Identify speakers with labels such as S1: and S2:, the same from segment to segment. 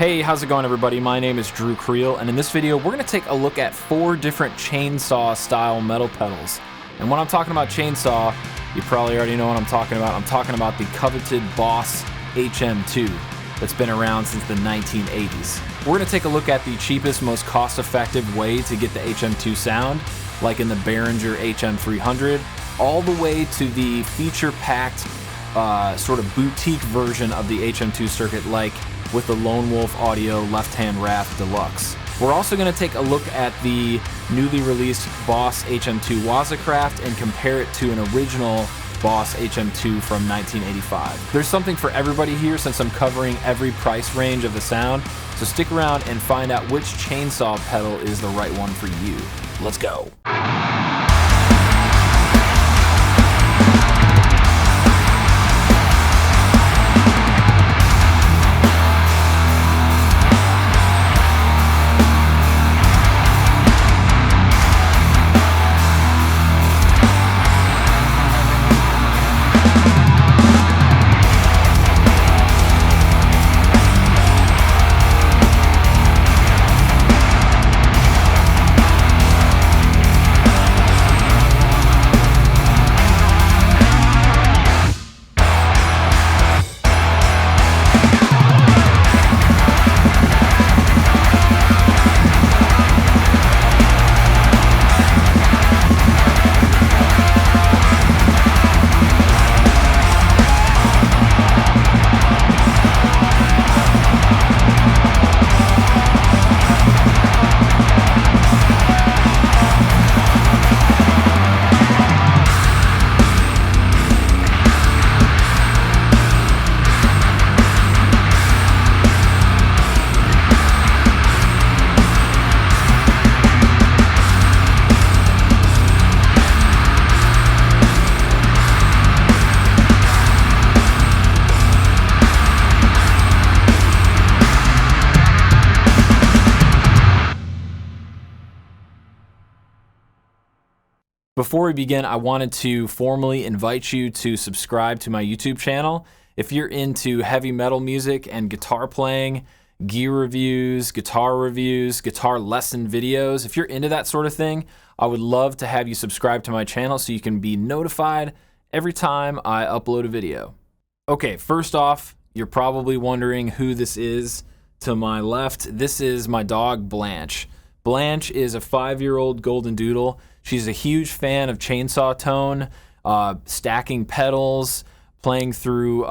S1: Hey, how's it going everybody? My name is Drew Creal, and in this video we're going to take a look at 4 different chainsaw style metal pedals. And when I'm talking about chainsaw, you probably already know what I'm talking about. I'm talking about the coveted Boss HM2 that's been around since the 1980s. We're going to take a look at the cheapest, most cost-effective way to get the HM2 sound, like in the Behringer HM300, all the way to the feature-packed sort of boutique version of the HM2 circuit, like with the Lone Wolf Audio left-hand raft Deluxe. We're also going to take a look at the newly released Boss HM2 Waza craft and compare it to an original Boss HM2 from 1985. There's something for everybody here since I'm covering every price range of the sound, so stick around and find out which chainsaw pedal is the right one for you. Let's go. Before we begin, I wanted to formally invite you to subscribe to my YouTube channel. If you're into heavy metal music and guitar playing, gear reviews, guitar lesson videos, if you're into that sort of thing, I would love to have you subscribe to my channel so you can be notified every time I upload a video. Okay, first off, you're probably wondering who this is. To my left, this is my dog Blanche. Blanche is a 5-year-old golden doodle. She's a huge fan of chainsaw tone, stacking pedals, playing through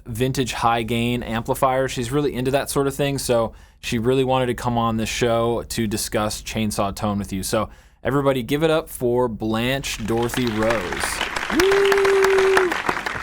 S1: vintage high gain amplifiers. She's really into that sort of thing, so she really wanted to come on this show to discuss chainsaw tone with you. So everybody give it up for Blanche Dorothy Rose. Woo!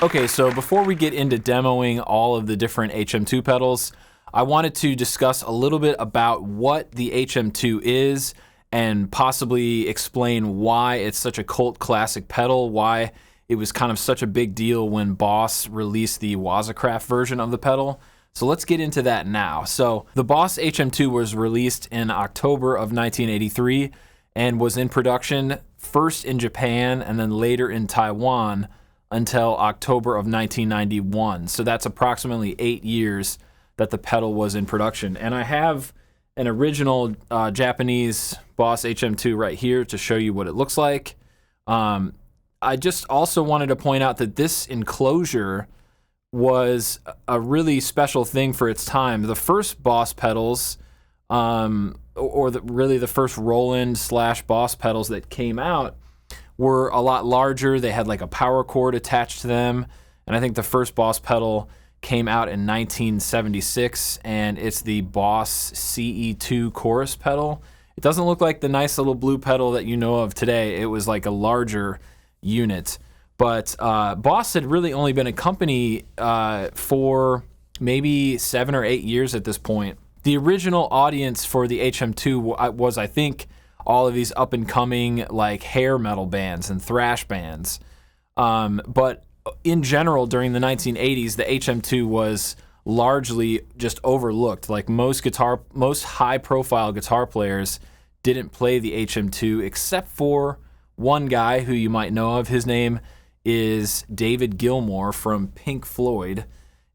S1: Okay, so before we get into demoing all of the different HM2 pedals, I wanted to discuss a little bit about what the HM2 is and possibly explain why it's such a cult classic pedal, why it was kind of such a big deal when Boss released the Wazacraft version of the pedal. So let's get into that now. So the Boss HM2 was released in October of 1983 and was in production first in Japan and then later in Taiwan until October of 1991. So that's approximately 8 years that the pedal was in production. And I have an original Japanese Boss HM2 right here to show you what it looks like. I just also wanted to point out that this enclosure was a really special thing for its time. The first Boss pedals, really the first Roland / Boss pedals that came out were a lot larger. They had like a power cord attached to them. And I think the first Boss pedal came out in 1976, and it's the Boss CE2 chorus pedal. It doesn't look like the nice little blue pedal that you know of today. It was like a larger unit. But Boss had really only been a company for maybe 7 or 8 years at this point. The original audience for the HM2 was, I think, all of these up-and-coming like hair metal bands and thrash bands. But in general, during the 1980s, the HM2 was largely just overlooked. Like most high-profile guitar players didn't play the HM2 except for one guy who you might know of. His name is David Gilmour from Pink Floyd,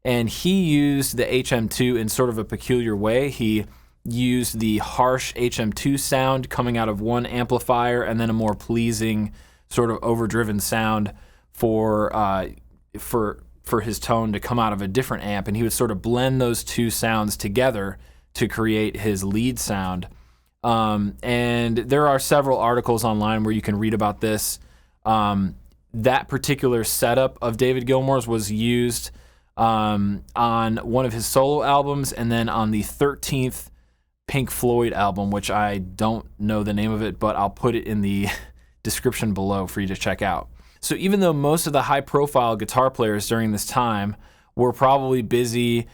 S1: and he used the HM2 in sort of a peculiar way. He used the harsh HM2 sound coming out of one amplifier, and then a more pleasing sort of overdriven sound for his tone to come out of a different amp, and he would sort of blend those two sounds together to create his lead sound. And there are several articles online where you can read about this. That particular setup of David Gilmour's was used on one of his solo albums, and then on the 13th Pink Floyd album, which I don't know the name of it, but I'll put it in the description below for you to check out. So even though most of the high-profile guitar players during this time were probably busy,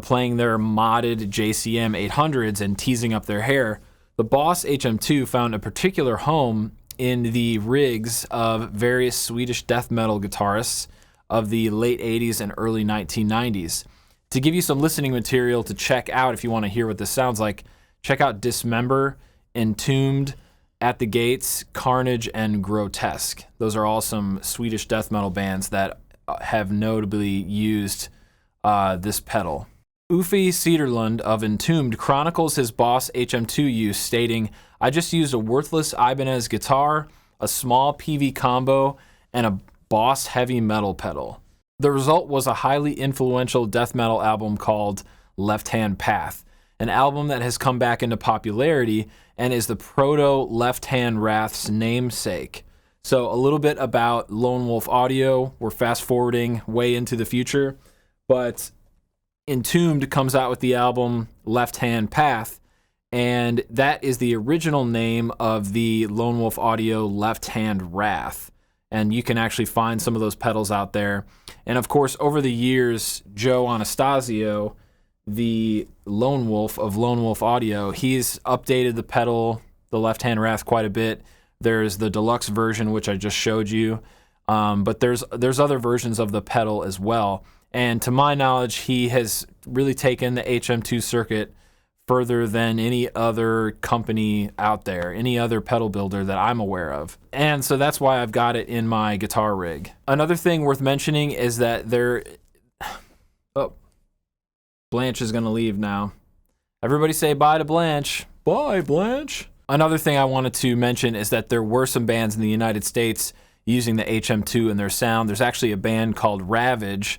S1: playing their modded JCM 800s and teasing up their hair, the Boss HM2 found a particular home in the rigs of various Swedish death metal guitarists of the late 80s and early 1990s. To give you some listening material to check out if you want to hear what this sounds like, check out Dismember, Entombed, At the Gates, Carnage, and Grotesque. Those are all some Swedish death metal bands that have notably used this pedal. Uffe Cederlund of Entombed chronicles his Boss HM2 use, stating, "I just used a worthless Ibanez guitar, a small PV combo, and a Boss heavy metal pedal. The result was a highly influential death metal album called Left Hand Path, an album that has come back into popularity and is the proto-Left Hand Wrath's namesake." So a little bit about Lone Wolf Audio. We're fast forwarding way into the future, but Entombed comes out with the album Left Hand Path, and that is the original name of the Lone Wolf Audio Left Hand Wrath. And you can actually find some of those pedals out there. And of course, over the years, Joe Anastasio, the Lone Wolf of Lone Wolf Audio, he's updated the pedal, the Left Hand Wrath, quite a bit. There's the deluxe version, which I just showed you, but there's other versions of the pedal as well. And to my knowledge, he has really taken the HM2 circuit further than any other company out there, any other pedal builder that I'm aware of. And so that's why I've got it in my guitar rig. Another thing worth mentioning is that Blanche is going to leave now. Everybody say bye to Blanche. Bye, Blanche. Another thing I wanted to mention is that there were some bands in the United States using the HM2 in their sound. There's actually a band called Ravage,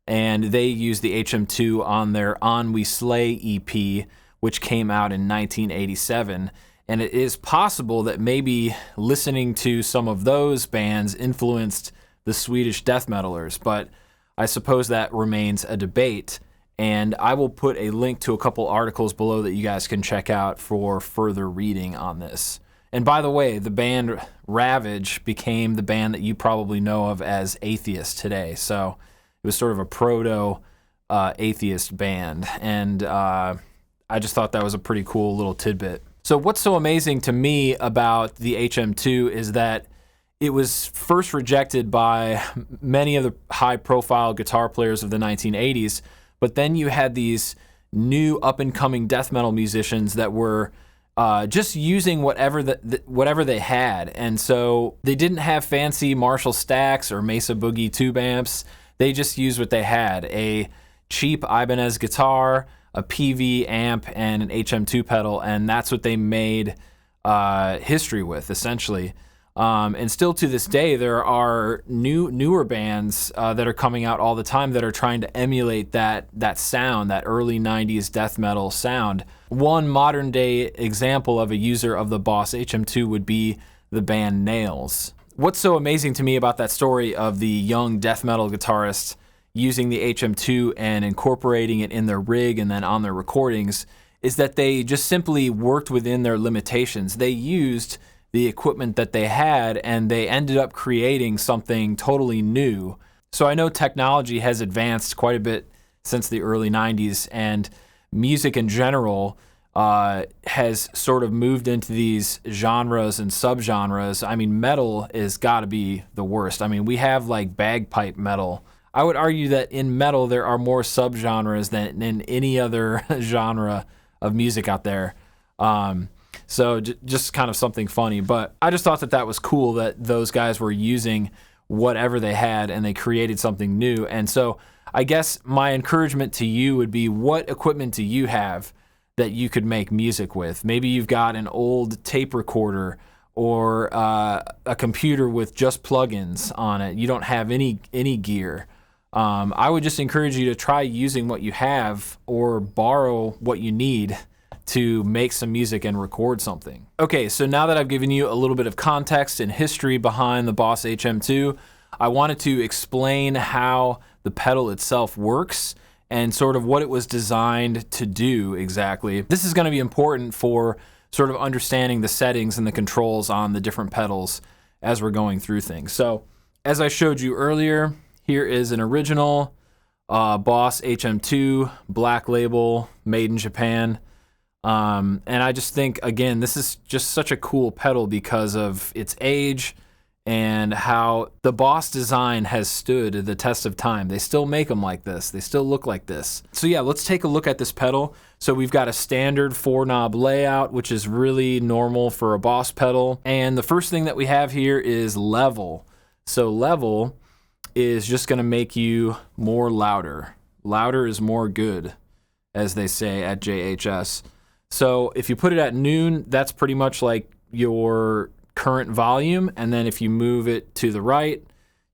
S1: and they used the HM2 on their On We Slay EP, which came out in 1987. And it is possible that maybe listening to some of those bands influenced the Swedish death metalers, but I suppose that remains a debate. And I will put a link to a couple articles below that you guys can check out for further reading on this. And by the way, the band Ravage became the band that you probably know of as Atheist today. So it was sort of a proto-atheist band. And I just thought that was a pretty cool little tidbit. So what's so amazing to me about the HM2 is that it was first rejected by many of the high-profile guitar players of the 1980s, but then you had these new up-and-coming death metal musicians that were just using whatever they had. And so they didn't have fancy Marshall stacks or Mesa Boogie tube amps. They just used what they had: a cheap Ibanez guitar, a PV amp, and an HM2 pedal, and that's what they made history with, essentially. And still to this day, there are newer bands that are coming out all the time that are trying to emulate that sound, that early 90s death metal sound. One modern day example of a user of the Boss HM2 would be the band Nails. What's so amazing to me about that story of the young death metal guitarists using the HM2 and incorporating it in their rig and then on their recordings is that they just simply worked within their limitations. They used the equipment that they had, and they ended up creating something totally new. So I know technology has advanced quite a bit since the early 90s, and music in general has sort of moved into these genres and subgenres. I mean, metal is got to be the worst. I mean, we have like bagpipe metal. I would argue that in metal there are more subgenres than in any other genre of music out there. So just kind of something funny, but I just thought that was cool that those guys were using whatever they had and they created something new. And so I guess my encouragement to you would be, what equipment do you have that you could make music with? Maybe you've got an old tape recorder or a computer with just plugins on it. You don't have any gear. I would just encourage you to try using what you have or borrow what you need to make some music and record something. Okay, so now that I've given you a little bit of context and history behind the Boss HM2, I wanted to explain how the pedal itself works and sort of what it was designed to do exactly. This is going to be important for sort of understanding the settings and the controls on the different pedals as we're going through things. So as I showed you earlier, here is an original Boss HM2 black label, made in Japan. And I just think, again, this is just such a cool pedal because of its age and how the Boss design has stood the test of time. They still make them like this. They still look like this. So yeah, let's take a look at this pedal. So we've got a standard 4-knob layout, which is really normal for a Boss pedal. And the first thing that we have here is level. So level is just gonna make you more louder. Louder is more good, as they say at JHS. So if you put it at noon, that's pretty much like your current volume, and then if you move it to the right,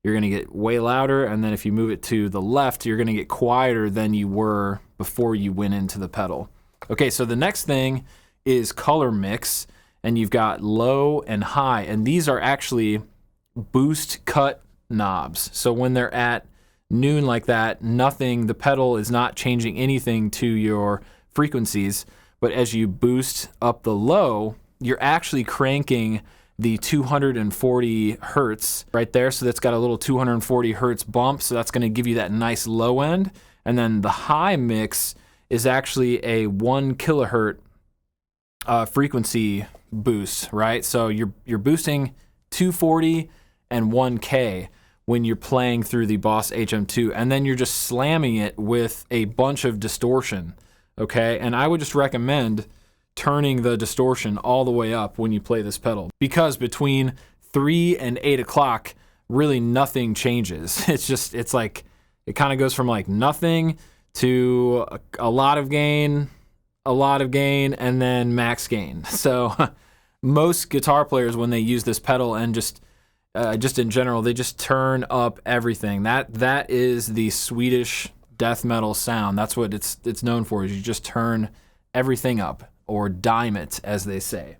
S1: you're gonna get way louder, and then if you move it to the left, you're gonna get quieter than you were before you went into the pedal. Okay, so the next thing is color mix, and you've got low and high, and these are actually boost cut knobs. So when they're at noon like that, nothing, the pedal is not changing anything to your frequencies, but as you boost up the low, you're actually cranking the 240 hertz right there. So that's got a little 240 hertz bump. So that's going to give you that nice low end. And then the high mix is actually a 1 kilohertz frequency boost, right? So you're boosting 240 and 1K when you're playing through the Boss HM2, and then you're just slamming it with a bunch of distortion. Okay, and I would just recommend turning the distortion all the way up when you play this pedal, because between 3 and 8 o'clock, really nothing changes. It's like, it kind of goes from like nothing to a lot of gain, and then max gain. So most guitar players, when they use this pedal and just in general, they just turn up everything. That is the Swedish death metal sound. That's what it's known for, is you just turn everything up, or dime it, as they say.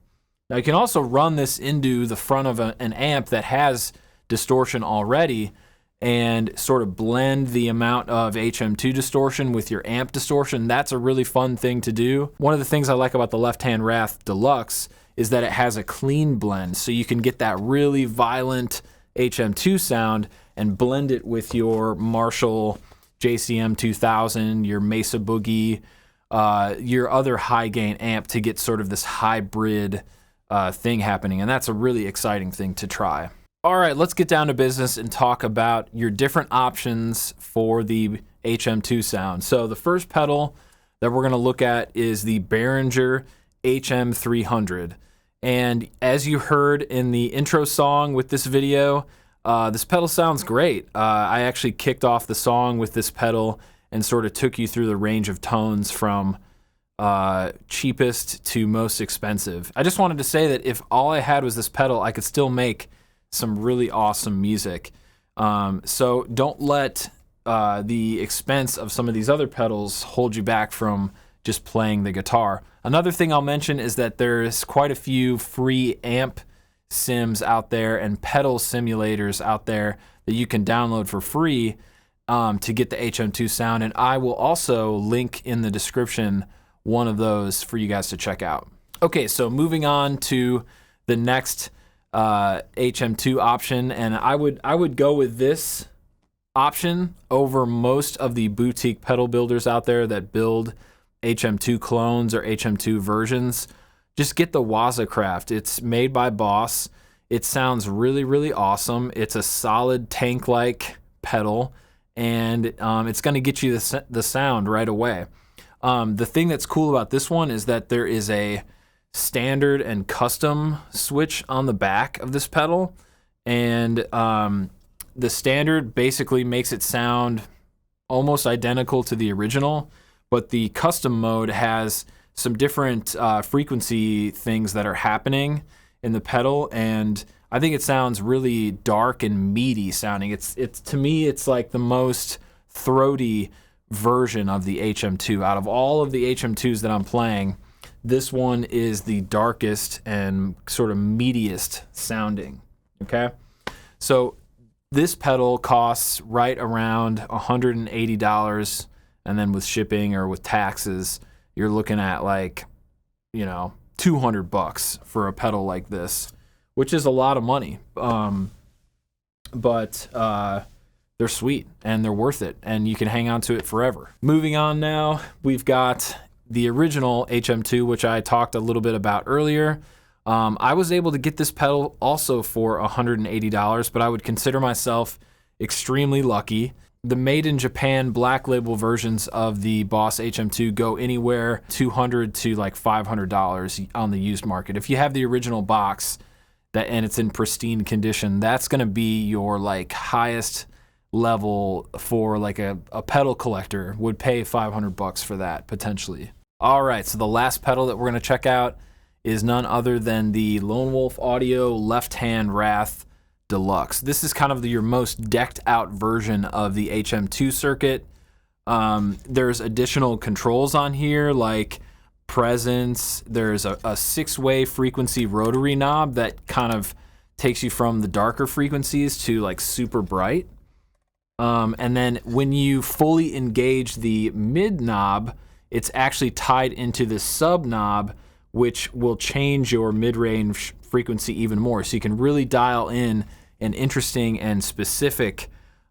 S1: Now you can also run this into the front of an amp that has distortion already and sort of blend the amount of HM2 distortion with your amp distortion. That's a really fun thing to do. One of the things I like about the Left Hand Wrath Deluxe is that it has a clean blend, so you can get that really violent HM2 sound and blend it with your Marshall JCM 2000, your Mesa Boogie, your other high gain amp, to get sort of this hybrid thing happening. And that's a really exciting thing to try. All right, let's get down to business and talk about your different options for the HM2 sound. So the first pedal that we're gonna look at is the Behringer HM300. And as you heard in the intro song with this video, this pedal sounds great. I actually kicked off the song with this pedal and sort of took you through the range of tones from cheapest to most expensive. I just wanted to say that if all I had was this pedal, I could still make some really awesome music. So don't let the expense of some of these other pedals hold you back from just playing the guitar. Another thing I'll mention is that there's quite a few free amp sims out there and pedal simulators out there that you can download for free to get the HM2 sound, and I will also link in the description one of those for you guys to check out. Okay, so moving on to the next HM2 option, and I would go with this option over most of the boutique pedal builders out there that build HM2 clones or HM2 versions. Just get the Waza Craft. It's made by Boss. It sounds really, really awesome. It's a solid tank-like pedal, and it's going to get you the sound right away. The thing that's cool about this one is that there is a standard and custom switch on the back of this pedal, and the standard basically makes it sound almost identical to the original, but the custom mode has some different frequency things that are happening in the pedal, and I think it sounds really dark and meaty sounding. It's to me, it's like the most throaty version of the HM2. Out of all of the HM2s that I'm playing, this one is the darkest and sort of meatiest sounding, okay? So this pedal costs right around $180, and then with shipping or with taxes, you're looking at like, you know, $200 for a pedal like this, which is a lot of money. But they're sweet and they're worth it, and you can hang on to it forever. Moving on now, we've got the original HM2, which I talked a little bit about earlier. I was able to get this pedal also for $180, but I would consider myself extremely lucky. The made in Japan black label versions of the Boss HM2 go anywhere $200 to like $500 on the used market. If you have the original box and it's in pristine condition, that's going to be your like highest level for like a pedal collector would pay $500 for that potentially. All right, so the last pedal that we're going to check out is none other than the Lone Wolf Audio Left Hand Wrath Deluxe. This is kind of your most decked out version of the HM2 circuit. There's additional controls on here like presence. There's a 6-way frequency rotary knob that kind of takes you from the darker frequencies to like super bright. And then when you fully engage the mid knob, it's actually tied into the sub knob, which will change your mid-range frequency even more. So you can really dial in an interesting and specific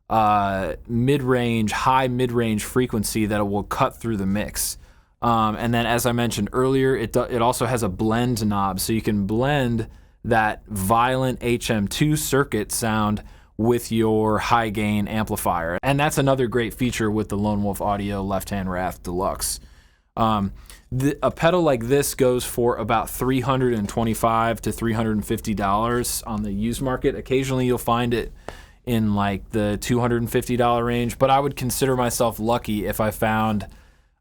S1: mid-range, high mid-range frequency that will cut through the mix. And then as I mentioned earlier, it also has a blend knob, so you can blend that violent HM2 circuit sound with your high gain amplifier. And that's another great feature with the Lone Wolf Audio Left Hand Wrath Deluxe. A pedal like this goes for about $325 to $350 on the used market. Occasionally you'll find it in like the $250 range, but I would consider myself lucky if I found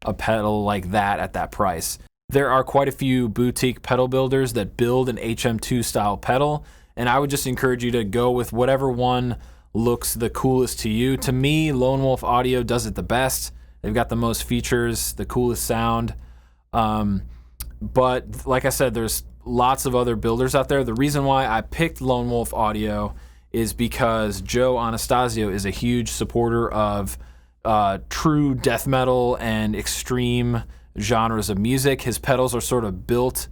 S1: a pedal like that at that price. There are quite a few boutique pedal builders that build an HM2 style pedal, and I would just encourage you to go with whatever one looks the coolest to you. To me, Lone Wolf Audio does it the best. They've got the most features, the coolest sound. But like I said, there's lots of other builders out there. The reason why I picked Lone Wolf Audio is because Joe Anastasio is a huge supporter of true death metal and extreme genres of music. His pedals are sort of built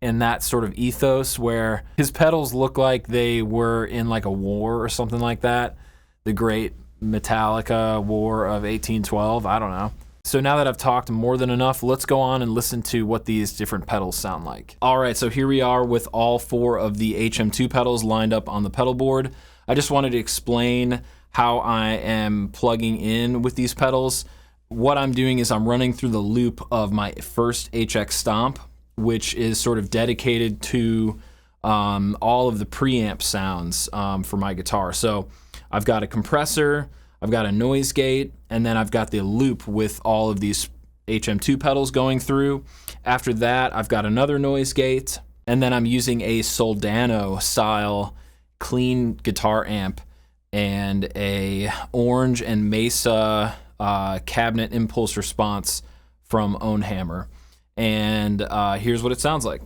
S1: in that sort of ethos where his pedals look like they were in like a war or something like that. The great Metallica War of 1812, I don't know. So now that I've talked more than enough, let's go on and listen to what these different pedals sound like. All right, so here we are with all 4 of the HM2 pedals lined up on the pedal board. I just wanted to explain how I am plugging in with these pedals. What I'm doing is I'm running through the loop of my first HX Stomp, which is sort of dedicated to all of the preamp sounds for my guitar. So I've got a compressor, I've got a noise gate, and then I've got the loop with all of these HM2 pedals going through. After that, I've got another noise gate, and then I'm using a Soldano style clean guitar amp and a Orange and Mesa cabinet impulse response from Ownhammer. And here's what it sounds like.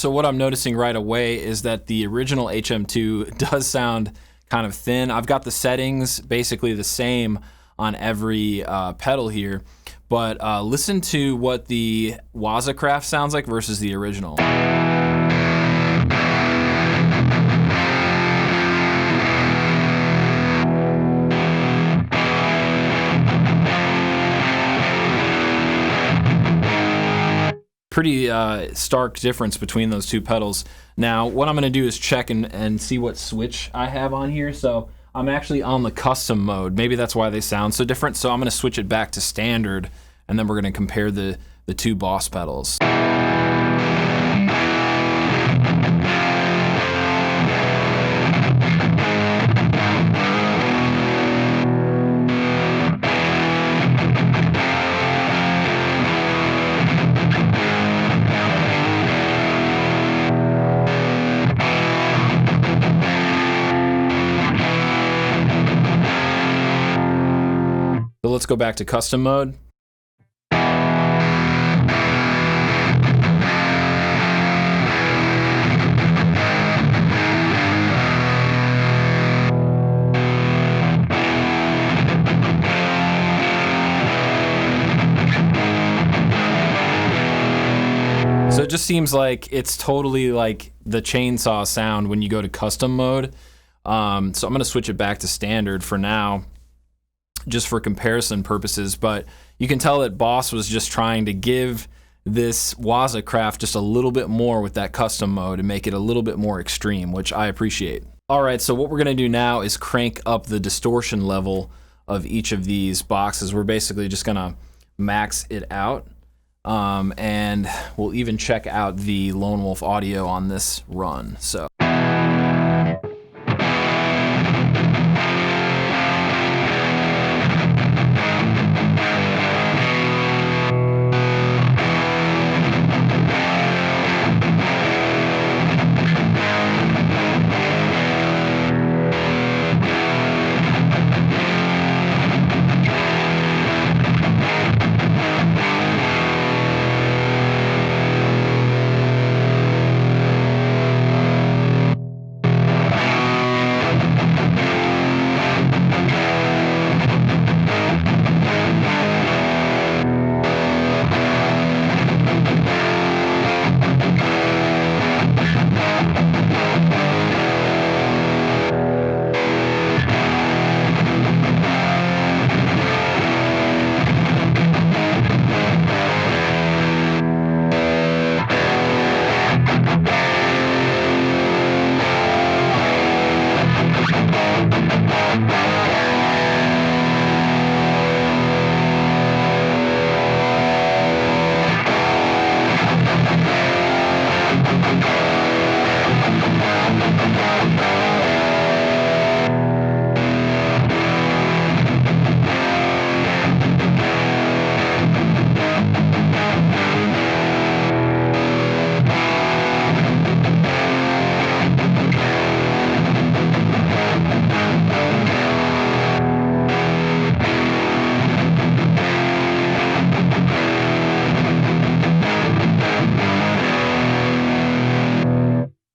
S1: So what I'm noticing right away is that the original HM2 does sound kind of thin. I've got the settings basically the same on every pedal here, but listen to what the Waza Craft sounds like versus the original. Pretty stark difference between those two pedals. Now what I'm going to do is check and see what switch I have on here. So I'm actually on the custom mode. Maybe that's why they sound so different. So I'm going to switch it back to standard, and then we're going to compare the two Boss pedals. So let's go back to custom mode. So it just seems like it's totally like the chainsaw sound when you go to custom mode. So I'm gonna switch it back to standard for now, just for comparison purposes, but you can tell that Boss was just trying to give this Waza Craft just a little bit more with that custom mode and make it a little bit more extreme, which I appreciate. All right, so what we're gonna do now is crank up the distortion level of each of these boxes. We're basically just gonna max it out, and we'll even check out the Lone Wolf audio on this run. So.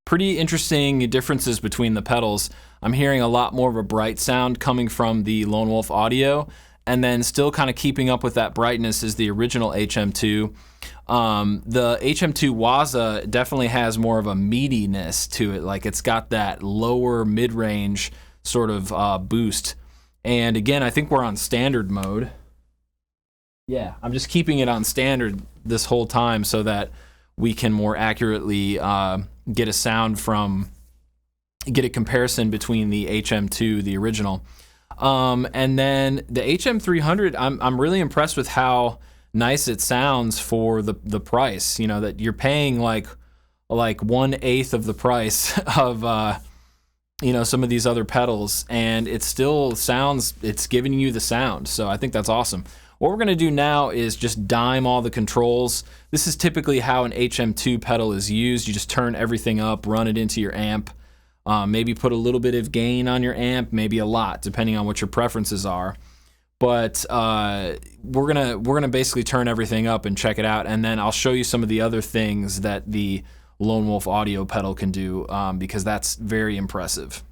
S1: Pretty interesting differences between the pedals. I'm hearing a lot more of a bright sound coming from the Lone Wolf audio, and then still kind of keeping up with that brightness is the original HM2. The HM2 Waza definitely has more of a meatiness to it, like it's got that lower mid-range sort of boost. And again, I think we're on standard mode. Yeah, I'm just keeping it on standard this whole time so that we can more accurately get a comparison between the HM2, the original. And then the HM300, I'm really impressed with how nice it sounds for the price. You know, that you're paying like 1/8 of the price of you know, some of these other pedals, and it still sounds, it's giving you the sound. So I think that's awesome. What we're gonna do now is just dime all the controls. This is typically how an HM2 pedal is used. You just turn everything up, run it into your amp, maybe put a little bit of gain on your amp, maybe a lot, depending on what your preferences are. But we're gonna basically turn everything up and check it out, and then I'll show you some of the other things that the Lone Wolf audio pedal can do, because that's very impressive.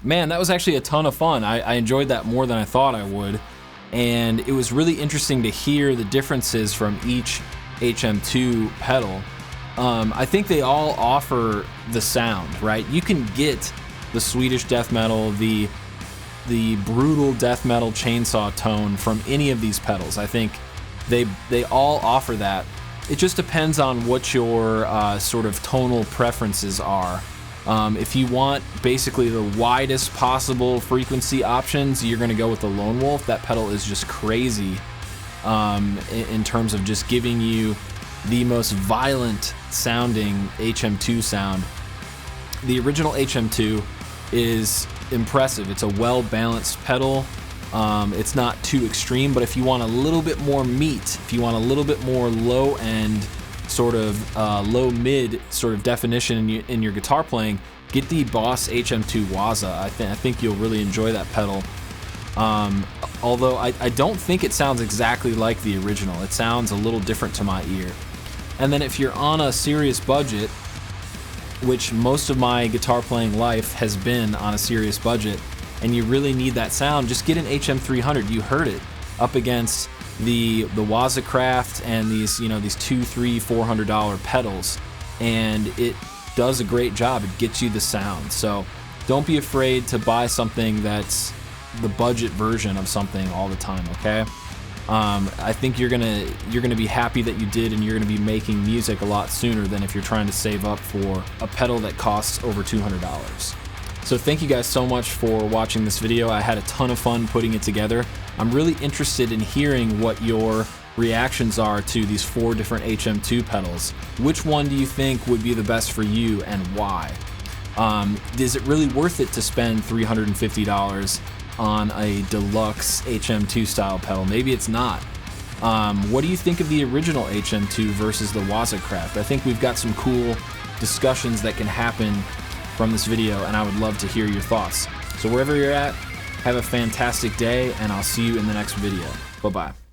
S1: Man, that was actually a ton of fun. I enjoyed that more than I thought I would. And it was really interesting to hear the differences from each HM2 pedal. I think they all offer the sound, right? You can get the Swedish death metal, the brutal death metal chainsaw tone from any of these pedals. I think they all offer that. It just depends on what your sort of tonal preferences are. If you want basically the widest possible frequency options, you're going to go with the Lone Wolf. That pedal is just crazy in terms of just giving you the most violent sounding HM2 sound. The original HM2 is impressive. It's a well-balanced pedal. It's not too extreme, but if you want a little bit more meat, if you want a little bit more low-end sort of low-mid sort of definition in your guitar playing, get the Boss HM2 Waza. I think you'll really enjoy that pedal. Although I don't think it sounds exactly like the original. It sounds a little different to my ear. And then if you're on a serious budget, which most of my guitar playing life has been on a serious budget, and you really need that sound, just get an HM300. You heard it up against the Waza Craft and these, you know, these $200, $300, $400 pedals, and it does a great job. It gets you the sound. So don't be afraid to buy something that's the budget version of something all the time, okay? I think you're gonna be happy that you did, and you're gonna be making music a lot sooner than if you're trying to save up for a pedal that costs over $200. So thank you guys so much for watching this video. I had a ton of fun putting it together. I'm really interested in hearing what your reactions are to these 4 different HM2 pedals. Which one do you think would be the best for you, and why? Is it really worth it to spend $350 on a Deluxe HM2 style pedal? Maybe it's not. What do you think of the original HM2 versus the Waza Craft? I think we've got some cool discussions that can happen from this video, and I would love to hear your thoughts. So wherever you're at, have a fantastic day, and I'll see you in the next video. Bye-bye.